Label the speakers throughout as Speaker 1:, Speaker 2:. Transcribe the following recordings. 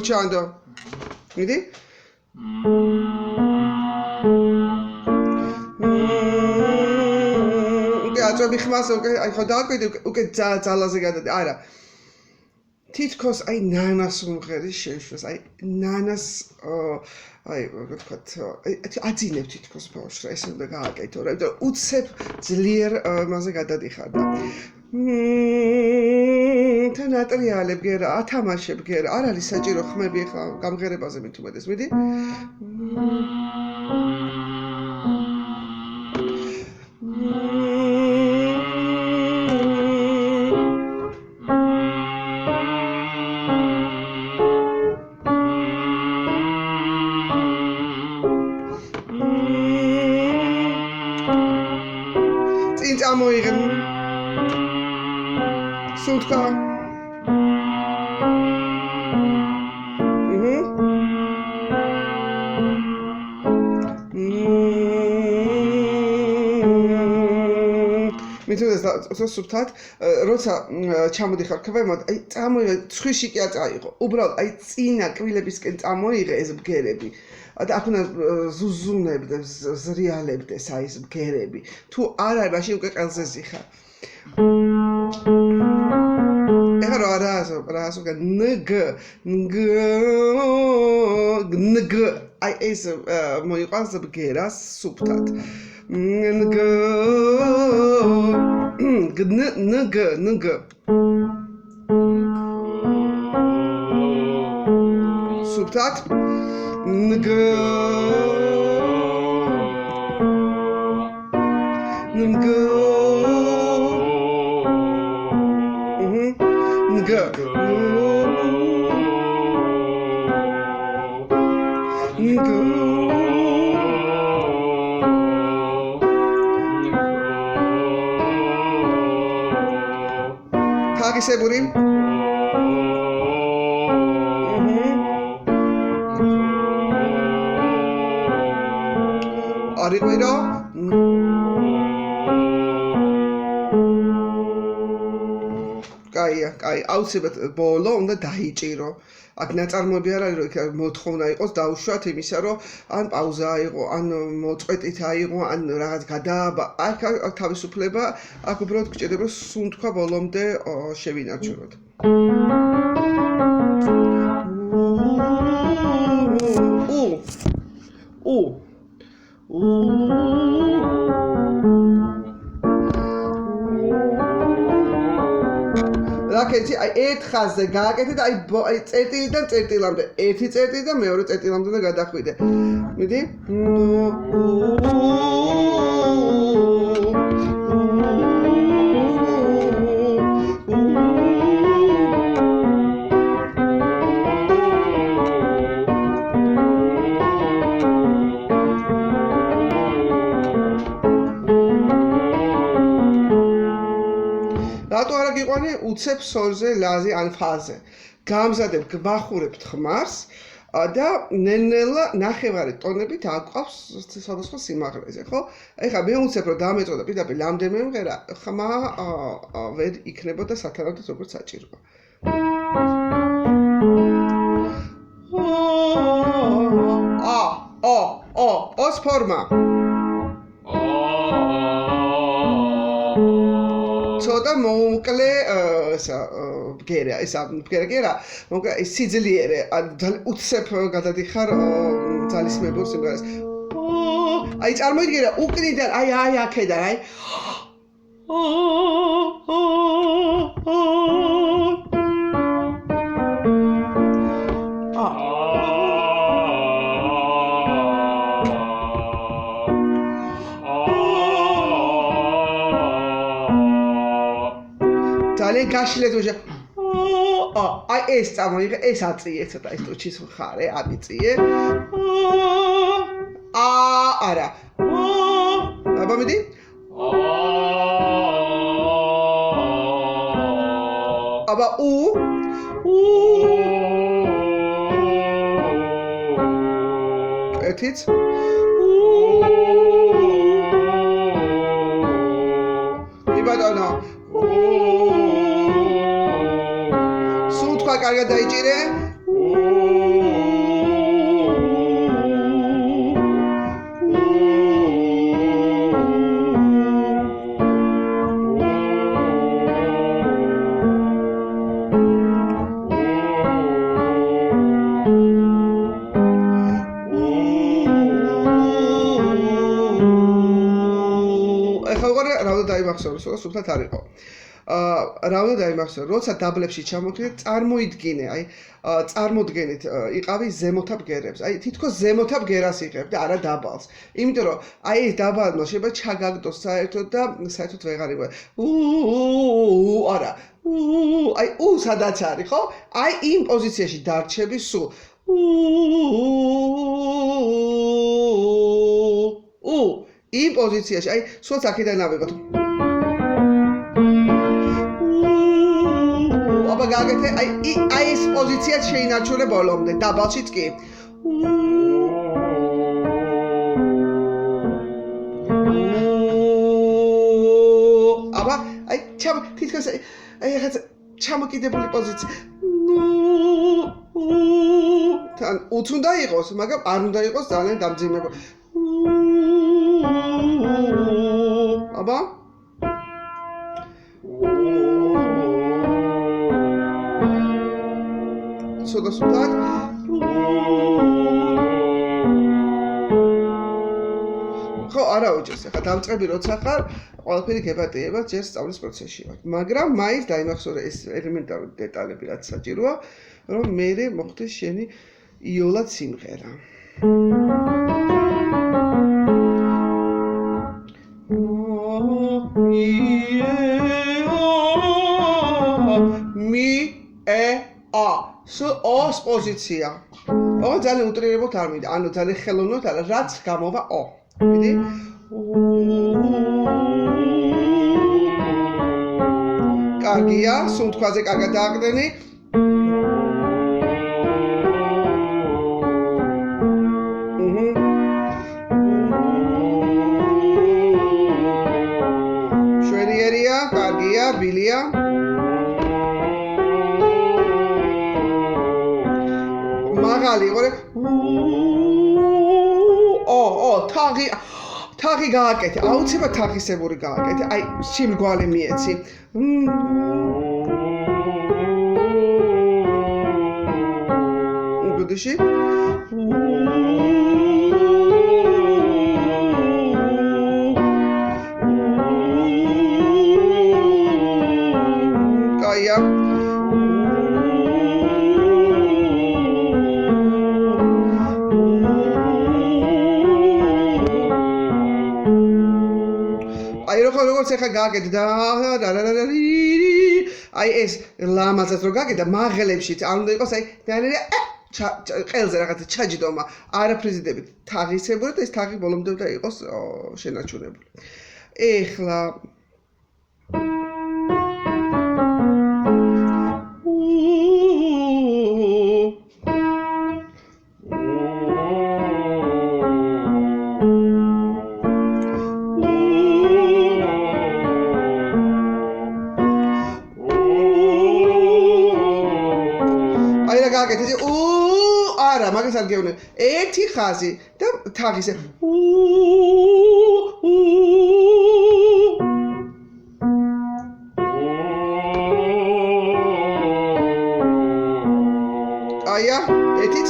Speaker 1: ჩანდო. მიდი? უკვე აწვევი ხმას, აი ხო დააკვირდი, უკვე ძალაზე გადადი. არა. თითქოს აი ნანას უმღერის შეშვას, აი ნანას აი როგორ ვთქვათ, აძინებ თითქოს ბავშვს რა, ესე უნდა გააკეთო რა, იმიტომ უცებ ძლიერ მასზე გადადიხარ და თან ატრიალებ გერა, ათამაშებ გერა, არ არის საჭირო ხმები ხა გამღერებაზე მით უმეტეს, მიდი? წამოიღებ. სუნთქვა. მითუნდეს სუფთად, როცა ჩამოდიხარ ქვემოთ, აი წამოიღე, ცხვიში კი აწაიღო. უბრალოდ აი წინა კბილებისკენ წამოიღე ეს ბგერები. და აქ უნდა ზუზუნებდეს, ზრიალებდეს აი ეს ბგერები. თუ არ არის, მაშინ უკვე ყელზე ზიხარ. ეხლა რა ასო ნგ აი ეს მოიყვანს ბგერას სუფთად. ნგ სუფთად ნგ თაგისებური არიყვირო კაია, კაი, აუცილებლად ბოლო უნდა დაიჭირო. აქ ნაწარმოები არ არის, რომ მოთხოვნა იყოს დაუშვათ იმისა, რომ ან პაუზა აიღო, ან მოწყვეტით აიღო, ან რაღაც გადააბა. აქ თავისუფლება, აქ უბრალოდ გჭირდება სუნთქვა ბოლომდე შევინარჩუნოთ. რაკეთი აი ერთ ხაზზე გააკეთე და აი წერტილიდან წერტილამდე ერთი წერტილი და მეორე წერტილამდე და გადახვიდე. მიდი? რატო არ გიყვანი უცებ სოლზე, ლაზე ან ფაზე. გამზადებ, გვახურებთ ხმარს და ნელ-ნელა ნახევარი ტონებით აყვავს სხვადასხვა სიმაღლეზე, ხო? ეხლა მე უცებ რომ დამეწოდა პირდაპირ ლამდე მემღერა, ხმა ვერ იქნებოდა სათანადოდ როგორც საჭიროა. ოს ფორმა. ცოტა მოუკლე ბგერა, ესა ბგერა კი არა, მოკლე სიძლიერე, უცებ გადადიხარ ძალისმებურ სიმღერას. აი წარმოიდგინე უკნიდან, აი აქედან, აი ძალიან გაშლეთ უჟე. აი ეს წამოიღე, ეს აწიე ცოტა ის ტუჩის მხარე, ამიწიე. არა. აბა მიდი? აბა ერთიც. იბატონო. სუნთქვა კარგად დაიჭირე. რა უნდა დაიმახსოვროს, რომ სუფთად არ იყო. რა უნდა დაიმახსოვროს, როცა დაბლებში ჩამოდგინეთ, წარმოიდგინე, აი წარმოდგენით, იყავი ზემოთა ბგერებს. აი თითქოს ზემოთა ბგერას იღებ და არა დაბალს. იმიტომ რომ აი ეს დაბალმა შეიძლება ჩაგაგდოს საერთოდ და საერთოდ ვეღარ იყო. არა. აი სადაც არის, ხო? აი იმ პოზიციაში დარჩები სულ. იმ პოზიციაში, აი სულაც აქედან ავიღოთ. აბა გაგეთე, აი ეს პოზიციაც შეინარჩუნე ბოლომდე, დაბალშიც კი. აბა, აი თითქოს აი ახაც ჩამოკიდებული პოზიცია. თან უც უნდა იყოს, მაგრამ არ უნდა იყოს ძალიან დამძიმებული. აბა ცოტა სულად ხო არა უჯერს ახლა დამწყები როცა ხარ ყველაფერი გეპატიება ჯერ სწავლის პროცესში ვარ მაგრამ მაინც დაიმახსოვრე ეს ელემენტარული დეტალები რაც საჭიროა რომ მე მოხდეს შენი იოლად სიმღერა ოს პოზიცია. ძალიან უტრირებოდ არ მინდა. ანუ ძალიან ხელოვნურად არა, რაც გამოვა ო. მიდი? კარგია, სულ თქვაზე კარგად დააყრდენი. შვერიერია, კარგია, ბილია. მაღალი იყორე თაღი გააკეთე აუცილებლად თაღისებური გააკეთე აი სიმრგვალე მიეცი უბუდიში კაია როგორც ახლა გააკეთე და აი ეს ლამაზად რო გააკეთე მაღლებშიც არ უნდა იყოს აი ყელზე რაღაცა ჩაჯდომა არაფრიზიდებით თაღისებურად ეს თაღი ბოლომდე უნდა იყოს შენარჩუნებული ეხლა არა, მაგას არ გეუბნები. ერთი ხაზი და თაღის. აია, ეთიც.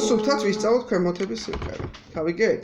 Speaker 1: სუფთაც ვისწავლოთ ქვემოთების სიმღერა. გავიგეთ?